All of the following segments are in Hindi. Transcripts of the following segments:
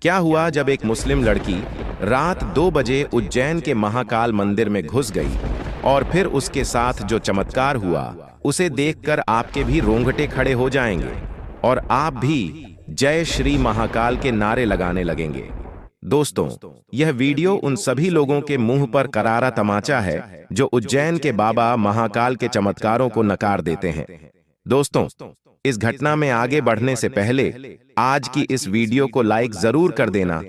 क्या हुआ जब एक मुस्लिम लड़की रात 2 बजे उज्जैन के महाकाल मंदिर में घुस गई और फिर उसके साथ जो चमत्कार हुआ उसे देखकर आपके भी रोंगटे खड़े हो जाएंगे और आप भी जय श्री महाकाल के नारे लगाने लगेंगे। दोस्तों, यह वीडियो उन सभी लोगों के मुंह पर करारा तमाचा है जो उज्जैन के बाबा महाकाल के चमत्कारों को नकार देते हैं। दोस्तों, इस घटना में आगे बढ़ने से पहले आज की इस वीडियो को लाइक जरूर कर देना।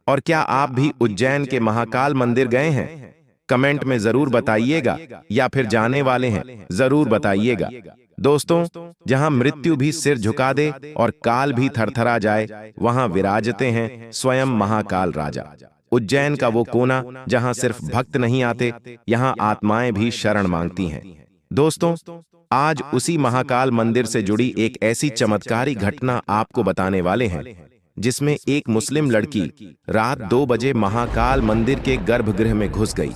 और क्या आप भी उज्जैन के महाकाल मंदिर गए हैं? कमेंट में जरूर बताइएगा, या फिर जाने वाले हैं जरूर बताइएगा। दोस्तों, जहां मृत्यु भी सिर झुका दे और काल भी थरथरा जाए, वहां विराजते हैं स्वयं महाकाल राजा। उज्जैन का वो कोना जहां सिर्फ भक्त नहीं आते, यहां आत्माएं भी शरण मांगती हैं। दोस्तों, आज उसी महाकाल मंदिर से जुड़ी एक ऐसी चमत्कारी घटना आपको बताने वाले हैं जिसमें एक मुस्लिम लड़की रात 2 बजे महाकाल मंदिर के गर्भगृह में घुस गई।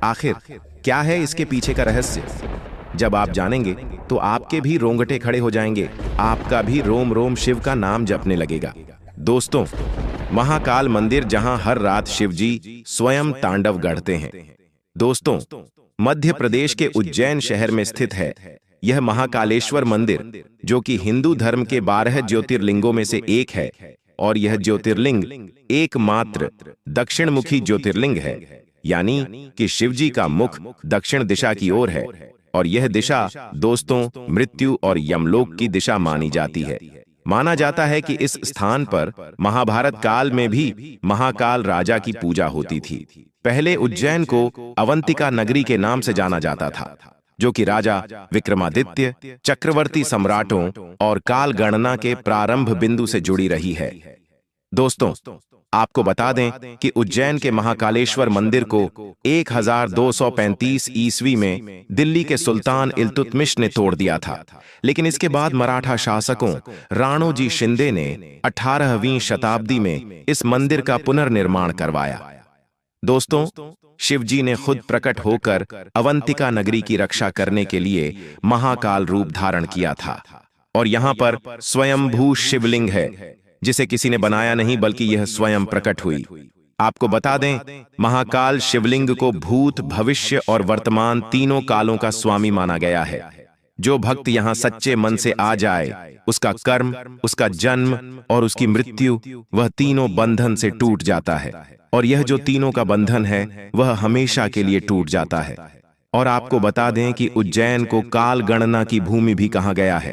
आखिर क्या है इसके पीछे का रहस्य? जब आप जानेंगे तो आपके भी रोंगटे खड़े हो जाएंगे, आपका भी रोम रोम शिव का नाम जपने लगेगा। दोस्तों, महाकाल मंदिर जहां हर रात शिवजी स्वयं तांडव गढ़ते हैं। दोस्तों, मध्य प्रदेश के उज्जैन शहर में स्थित है यह महाकालेश्वर मंदिर, जो कि हिंदू धर्म के 12 ज्योतिर्लिंगों में से एक है। और यह ज्योतिर्लिंग एकमात्र दक्षिणमुखी ज्योतिर्लिंग है, यानी कि शिवजी का मुख दक्षिण दिशा की ओर है। और यह दिशा दोस्तों मृत्यु और यमलोक की दिशा मानी जाती है। माना जाता है कि इस स्थान पर महाभारत काल में भी महाकाल राजा की पूजा होती थी। पहले उज्जैन को अवंतिका नगरी के नाम से जाना जाता था, जो कि राजा विक्रमादित्य, चक्रवर्ती सम्राटों और काल गणना के प्रारंभ बिंदु से जुड़ी रही है। दोस्तों, आपको बता दें कि उज्जैन के महाकालेश्वर मंदिर को 1235 ईस्वी में दिल्ली के सुल्तान इल्तुतमिश ने तोड़ दिया था। लेकिन इसके बाद मराठा शासकों राणोजी शिंदे ने 18वीं शताब्दी में इस मंदिर का पुनर्निर्माण करवाया। दोस्तों, शिवजी ने खुद प्रकट होकर अवंतिका नगरी की रक्षा करने के लिए महाकाल रूप धारण किया था। और यहाँ पर स्वयंभू शिवलिंग है, जिसे किसी ने बनाया नहीं बल्कि यह स्वयं प्रकट हुई। आपको बता दें, महाकाल शिवलिंग को भूत, भविष्य और वर्तमान तीनों कालों का स्वामी माना गया है। जो भक्त यहाँ सच्चे मन से आ जाए, उसका कर्म, उसका जन्म और उसकी मृत्यु, वह तीनों बंधन से टूट जाता है। और यह जो तीनों का बंधन है वह हमेशा के लिए टूट जाता है। और आपको बता दें कि उज्जैन को काल गणना की भूमि भी कहा गया है।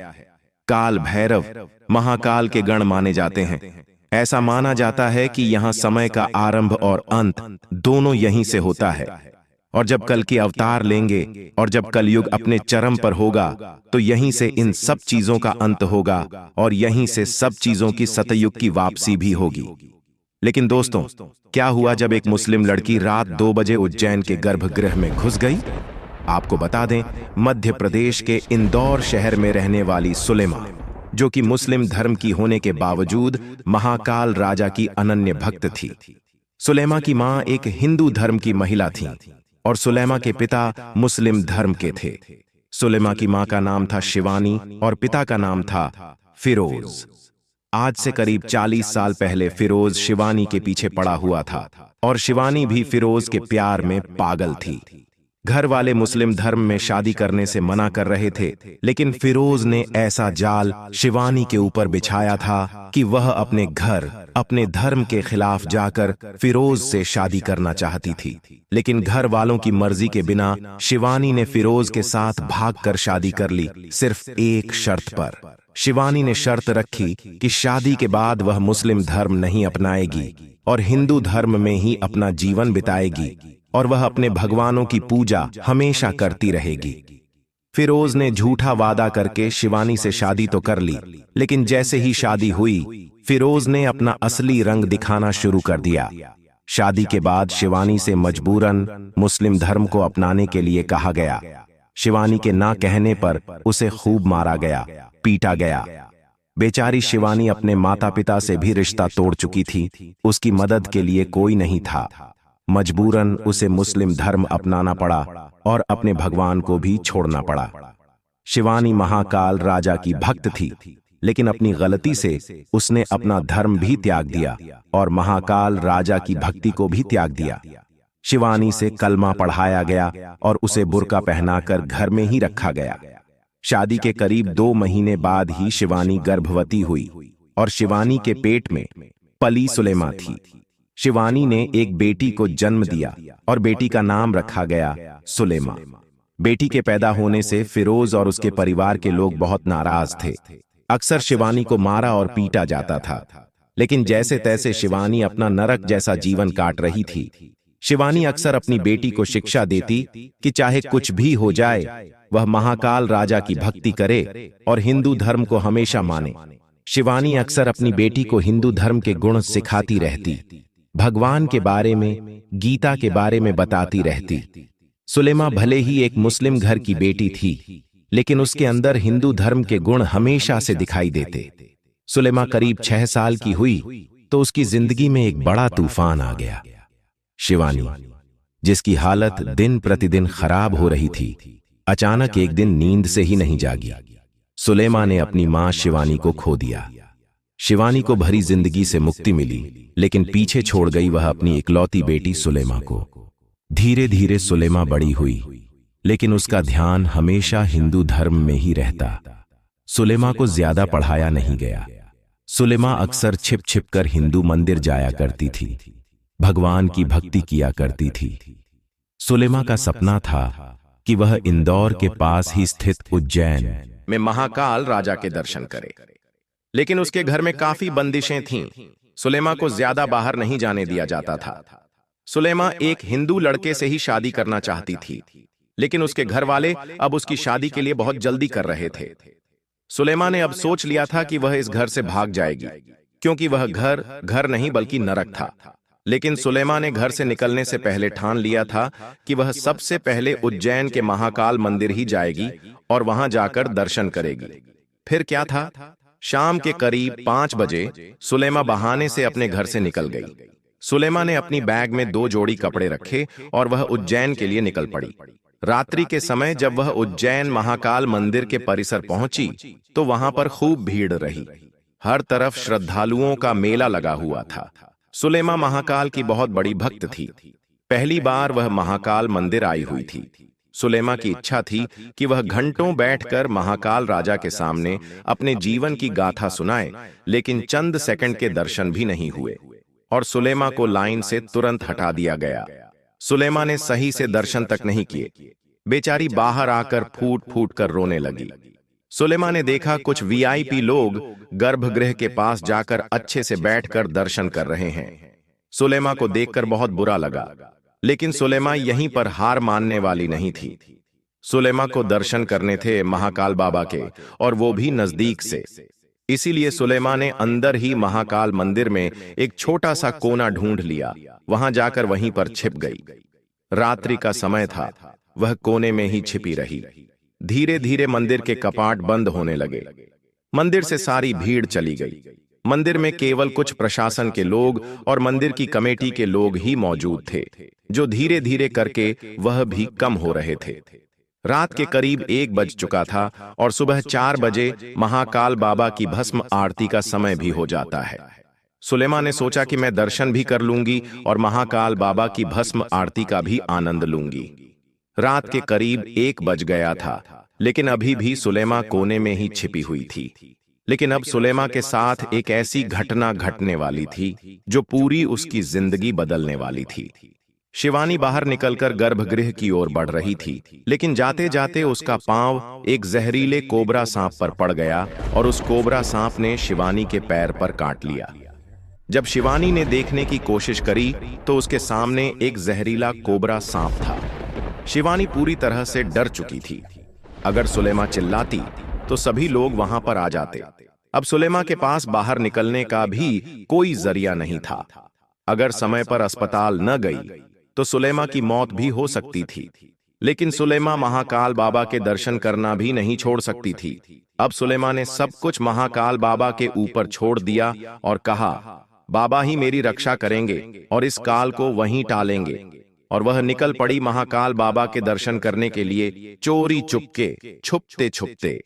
काल भैरव महाकाल के गण माने जाते हैं। ऐसा माना जाता है कि यहाँ समय का आरंभ और अंत दोनों यहीं से होता है। और जब कल के अवतार लेंगे और जब कलयुग अपने चरम पर होगा, तो यहीं से इन सब चीजों का अंत होगा और यहीं से सब चीजों की सतयुग की वापसी भी होगी। लेकिन दोस्तों, क्या हुआ जब एक मुस्लिम लड़की रात 2 बजे उज्जैन के गर्भगृह में घुस गई? आपको बता दें, मध्य प्रदेश के इंदौर शहर में रहने वाली सुलेमा, जो कि मुस्लिम धर्म की होने के बावजूद महाकाल राजा की अनन्य भक्त थी। सुलेमा की मां एक हिंदू धर्म की महिला थी और सुलेमा के पिता मुस्लिम धर्म के थे। सुलेमा की मां का नाम था शिवानी और पिता का नाम था फिरोज। आज से करीब 40 साल पहले फिरोज शिवानी के पीछे पड़ा हुआ था और शिवानी भी फिरोज के प्यार में पागल थी। घर वाले मुस्लिम धर्म में शादी करने से मना कर रहे थे, लेकिन फिरोज ने ऐसा जाल शिवानी के ऊपर बिछाया था कि वह अपने घर, अपने धर्म के खिलाफ जाकर फिरोज से शादी करना चाहती थी। लेकिन घर वालों की मर्जी के बिना शिवानी ने फिरोज के साथ भागकर शादी कर ली, सिर्फ एक शर्त पर। शिवानी ने शर्त रखी कि शादी के बाद वह मुस्लिम धर्म नहीं अपनाएगी और हिंदू धर्म में ही अपना जीवन बिताएगी और वह अपने भगवानों की पूजा हमेशा करती रहेगी। फिरोज ने झूठा वादा करके शिवानी से शादी तो कर ली, लेकिन जैसे ही शादी हुई, फिरोज ने अपना असली रंग दिखाना शुरू कर दिया। शादी के बाद शिवानी से मजबूरन मुस्लिम धर्म को अपनाने के लिए कहा गया। शिवानी के ना कहने पर उसे खूब मारा गया, पीटा गया। बेचारी शिवानी अपने माता पिता से भी रिश्ता तोड़ चुकी थी, उसकी मदद के लिए कोई नहीं था। मजबूरन उसे मुस्लिम धर्म अपनाना पड़ा और अपने भगवान को भी छोड़ना पड़ा। शिवानी महाकाल राजा की भक्त थी, लेकिन अपनी गलती से उसने अपना धर्म भी त्याग दिया और महाकाल राजा की भक्ति को भी त्याग दिया। शिवानी से कलमा पढ़ाया गया और उसे बुर्का पहनाकर घर में ही रखा गया। शादी के करीब 2 महीने बाद ही शिवानी गर्भवती हुई और शिवानी के पेट में पली सुलेमा थी। शिवानी ने एक बेटी को जन्म दिया और बेटी का नाम रखा गया सुलेमा। बेटी के पैदा होने से फिरोज और उसके परिवार के लोग बहुत नाराज थे। अक्सर शिवानी को मारा और पीटा जाता था, लेकिन जैसे तैसे शिवानी अपना नरक जैसा जीवन काट रही थी। शिवानी अक्सर अपनी बेटी को शिक्षा देती कि चाहे कुछ भी हो जाए, वह महाकाल राजा की भक्ति करे और हिंदू धर्म को हमेशा माने। शिवानी अक्सर अपनी बेटी को हिंदू धर्म के गुण सिखाती रहती, भगवान के बारे में, गीता के बारे में बताती रहती। सुलेमा भले ही एक मुस्लिम घर की बेटी थी, लेकिन उसके अंदर हिंदू धर्म के गुण हमेशा से दिखाई देते। सुलेमा करीब 6 साल की हुई तो उसकी जिंदगी में एक बड़ा तूफान आ गया। शिवानी, जिसकी हालत दिन प्रतिदिन खराब हो रही थी, अचानक एक दिन नींद से ही नहीं जागी। सुलेमा ने अपनी मां शिवानी को खो दिया। शिवानी को भरी जिंदगी से मुक्ति मिली, लेकिन पीछे छोड़ गई वह अपनी इकलौती बेटी सुलेमा को। धीरे धीरे सुलेमा बड़ी हुई, लेकिन उसका ध्यान हमेशा हिंदू धर्म में ही रहता। सुलेमा को ज्यादा पढ़ाया नहीं गया। सुलेमा अक्सर छिप छिप कर हिंदू मंदिर जाया करती थी, भगवान की भक्ति किया करती थी। सुलेमा का सपना था कि वह इंदौर के पास ही स्थित उज्जैन में महाकाल राजा के दर्शन करे, लेकिन उसके घर में काफी बंदिशें थीं। सुलेमा को ज्यादा बाहर नहीं जाने दिया जाता था। सुलेमा एक हिंदू लड़के से ही शादी करना चाहती थी, लेकिन उसके घर वाले अब उसकी शादी के लिए बहुत जल्दी कर रहे थे। सुलेमा ने अब सोच लिया था कि वह इस घर से भाग जाएगी, क्योंकि वह घर नहीं बल्कि नरक था। लेकिन सुलेमा ने घर से निकलने से पहले ठान लिया था कि वह सबसे पहले उज्जैन के महाकाल मंदिर ही जाएगी और वहां जाकर दर्शन करेगी। फिर क्या था, शाम के करीब 5 बजे सुलेमा बहाने से अपने घर से निकल गई। सुलेमा ने अपनी बैग में 2 जोड़ी कपड़े रखे और वह उज्जैन के लिए निकल पड़ी। रात्रि के समय जब वह उज्जैन महाकाल मंदिर के परिसर पहुंची तो वहां पर खूब भीड़ रही। हर तरफ श्रद्धालुओं का मेला लगा हुआ था। सुलेमा महाकाल की बहुत बड़ी भक्त थी। पहली बार वह महाकाल मंदिर आई हुई थी। सुलेमा की इच्छा थी कि वह घंटों बैठकर महाकाल राजा के सामने अपने जीवन की गाथा सुनाए, लेकिन चंद सेकंड के दर्शन भी नहीं हुए और सुलेमा को लाइन से तुरंत हटा दिया गया। सुलेमा ने सही से दर्शन तक नहीं किए। बेचारी बाहर आकर फूट फूट कर रोने लगी। सुलेमा ने देखा कुछ वीआईपी लोग गर्भगृह के पास जाकर अच्छे से बैठकर दर्शन कर रहे हैं। सुलेमा को देखकर बहुत बुरा लगा, लेकिन सुलेमा यहीं पर हार मानने वाली नहीं थी। सुलेमा को दर्शन करने थे महाकाल बाबा के, और वो भी नजदीक से। इसीलिए सुलेमा ने अंदर ही महाकाल मंदिर में एक छोटा सा कोना ढूंढ लिया। वहां जाकर वहीं पर छिप गई। रात्रि का समय था, वह कोने में ही छिपी रही। धीरे धीरे मंदिर के कपाट बंद होने लगे। मंदिर से सारी भीड़ चली गई। मंदिर में केवल कुछ प्रशासन के लोग और मंदिर की कमेटी के लोग ही मौजूद थे, जो धीरे धीरे करके वह भी कम हो रहे थे। रात के करीब 1 बज चुका था और सुबह 4 बजे महाकाल बाबा की भस्म आरती का समय भी हो जाता है। सुलेमा ने सोचा कि मैं दर्शन भी कर लूंगी और महाकाल बाबा की भस्म आरती का भी आनंद लूंगी। रात के करीब 1 बज गया था, लेकिन अभी भी सुलेमा कोने में ही छिपी हुई थी। लेकिन अब सुलेमा के साथ एक ऐसी घटना घटने वाली थी जो पूरी उसकी जिंदगी बदलने वाली थी। शिवानी बाहर निकलकर गर्भगृह की ओर बढ़ रही थी, लेकिन जाते जाते उसका पांव एक जहरीले कोबरा सांप पर पड़ गया और उस कोबरा सांप ने शिवानी के पैर पर काट लिया। जब शिवानी ने देखने की कोशिश करी तो उसके सामने एक जहरीला कोबरा सांप था। शिवानी पूरी तरह से डर चुकी थी। अगर सुलेमा चिल्लाती तो सभी लोग वहां पर आ जाते। अब सुलेमा के पास बाहर निकलने का भी कोई जरिया नहीं था। अगर समय पर अस्पताल न गई तो सुलेमा की मौत भी हो सकती थी। लेकिन सुलेमा महाकाल बाबा के दर्शन करना भी नहीं छोड़ सकती थी। अब सुलेमा ने सब कुछ महाकाल बाबा के ऊपर छोड़ दिया और कहा, बाबा ही मेरी रक्षा करेंगे और इस काल को वहीं टालेंगे। और वह निकल पड़ी महाकाल बाबा के दर्शन करने के लिए। चोरी चुपके, छुपते छुपते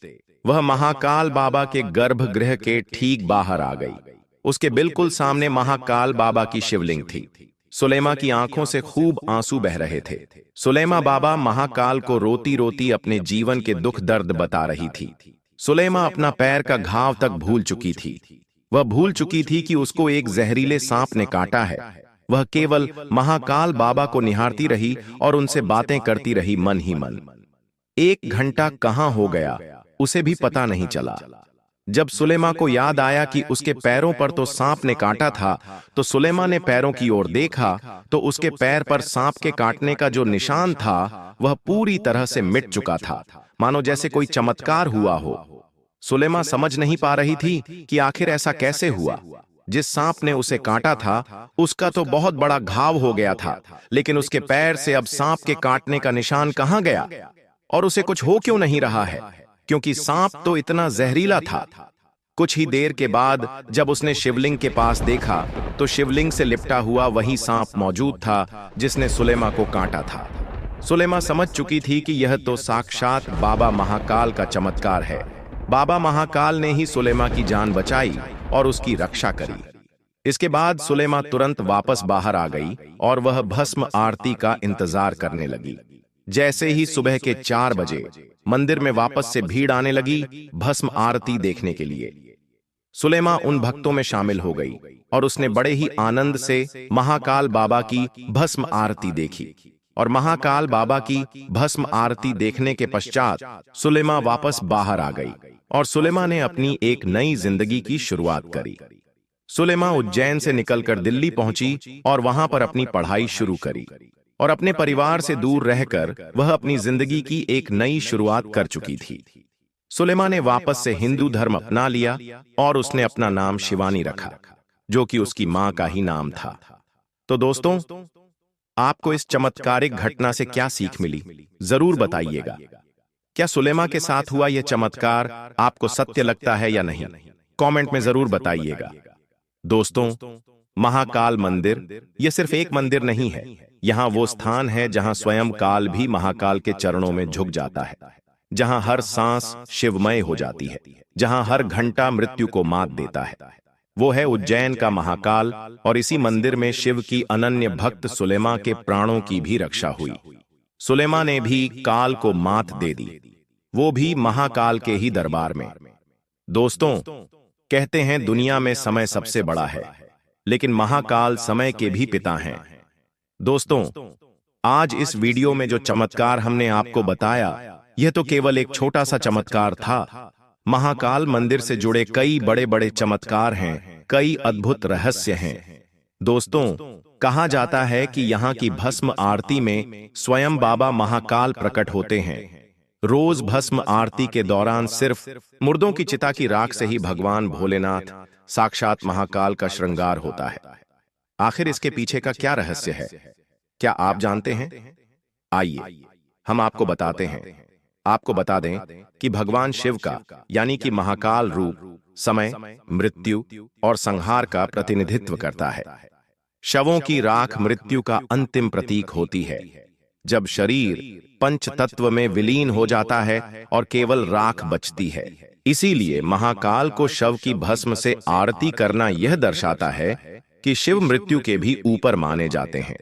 वह महाकाल बाबा के गर्भगृह के ठीक बाहर आ गई। उसके बिल्कुल सामने महाकाल बाबा की शिवलिंग थी। सुलेमा की आंखों से खूब आंसू बह रहे थे। सुलेमा बाबा महाकाल को रोती रोती अपने जीवन के दुख दर्द बता रही थी। सुलेमा अपना पैर का घाव तक भूल चुकी थी। वह भूल चुकी थी कि उसको एक जहरीले सांप ने काटा है। वह केवल महाकाल बाबा को निहारती रही और उनसे बातें करती रही मन ही मन। 1 घंटा कहां हो गया उसे भी पता नहीं चला। जब सुलेमा को याद आया कि उसके पैरों पर तो सांप ने काटा था, तो सुलेमा ने पैरों की ओर देखा तो उसके पैर पर सांप के काटने का जो निशान था वह पूरी तरह से मिट चुका था, मानो जैसे कोई चमत्कार हुआ हो। सुलेमा समझ नहीं पा रही थी कि आखिर ऐसा कैसे हुआ। जिस सांप ने उसे काटा था उसका तो बहुत बड़ा घाव हो गया था, लेकिन उसके पैर से अब सांप के काटने का निशान कहां गया? और उसे कुछ हो क्यों नहीं रहा है, क्योंकि सांप तो इतना जहरीला था। कुछ ही देर के बाद जब उसने शिवलिंग के पास देखा तो शिवलिंग से लिपटा हुआ वही सांप मौजूद था जिसने सुलेमा को काटा था। सुलेमा समझ चुकी थी कि यह तो साक्षात बाबा महाकाल का चमत्कार है। बाबा महाकाल ने ही सुलेमा की जान बचाई और उसकी रक्षा करी। इसके बाद सुलेमा तुरंत वापस बाहर आ गई और वह भस्म आरती का इंतजार करने लगी। जैसे ही सुबह के 4 बजे मंदिर में वापस से भीड़ आने लगी भस्म आरती देखने के लिए। सुलेमा उन भक्तों में शामिल हो गई और उसने बड़े ही आनंद से महाकाल बाबा की भस्म आरती देखी। और महाकाल बाबा की भस्म आरती देखने के पश्चात सुलेमा वापस बाहर आ गई और सुलेमा ने अपनी एक नई जिंदगी की शुरुआत करी। सुलेमा उज्जैन से निकलकर दिल्ली पहुंची और वहां पर अपनी पढ़ाई शुरू करी और अपने परिवार से दूर रहकर वह अपनी जिंदगी की एक नई शुरुआत कर चुकी थी। सुलेमा ने वापस से हिंदू धर्म अपना लिया और उसने अपना नाम शिवानी रखा, जो कि उसकी मां का ही नाम था। तो दोस्तों, आपको इस चमत्कारिक घटना से क्या सीख मिली, जरूर बताइएगा। क्या सुलेमा के साथ हुआ यह चमत्कार आपको सत्य लगता है या नहीं? कमेंट में जरूर बताइएगा। दोस्तों, महाकाल मंदिर यह सिर्फ एक मंदिर नहीं है, यहाँ वो स्थान है जहाँ स्वयं काल भी महाकाल के चरणों में झुक जाता है, जहाँ हर सांस शिवमय हो जाती है, जहाँ हर घंटा मृत्यु को मात देता है। वो है उज्जैन का महाकाल और इसी मंदिर में शिव की अनन्य भक्त सुलेमा के प्राणों की भी रक्षा हुई। सुलेमा ने भी काल को मात दे दी, वो भी महाकाल के ही दरबार में। दोस्तों, कहते हैं दुनिया में समय सबसे बड़ा है, लेकिन महाकाल समय के भी पिता हैं। दोस्तों, आज इस वीडियो में जो चमत्कार हमने आपको बताया, यह तो केवल एक छोटा सा चमत्कार था। महाकाल मंदिर से जुड़े कई बड़े बड़े चमत्कार हैं, कई अद्भुत रहस्य हैं। दोस्तों, कहा जाता है कि यहाँ की भस्म आरती में स्वयं बाबा महाकाल प्रकट होते हैं। रोज भस्म आरती के दौरान सिर्फ मुर्दों की चिता की राख से ही भगवान भोलेनाथ साक्षात महाकाल का श्रृंगार होता है। आखिर इसके पीछे का क्या रहस्य है, क्या आप जानते हैं? आइए हम आपको बताते हैं। आपको बता दें कि भगवान शिव का यानी कि महाकाल रूप समय, मृत्यु और संहार का प्रतिनिधित्व करता है। शवों की राख मृत्यु का अंतिम प्रतीक होती है। जब शरीर पंच तत्व में विलीन हो जाता है और केवल राख बचती है, इसीलिए महाकाल को शव की भस्म से आरती करना यह दर्शाता है कि शिव मृत्यु के भी ऊपर माने जाते हैं।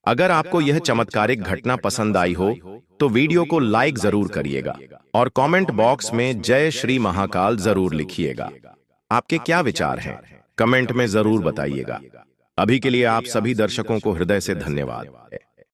अगर आपको यह चमत्कारिक घटना पसंद आई हो तो वीडियो को लाइक जरूर करिएगा और कमेंट बॉक्स में जय श्री महाकाल जरूर लिखिएगा। आपके क्या विचार हैं, कमेंट में जरूर बताइएगा। अभी के लिए आप सभी दर्शकों को हृदय से धन्यवाद।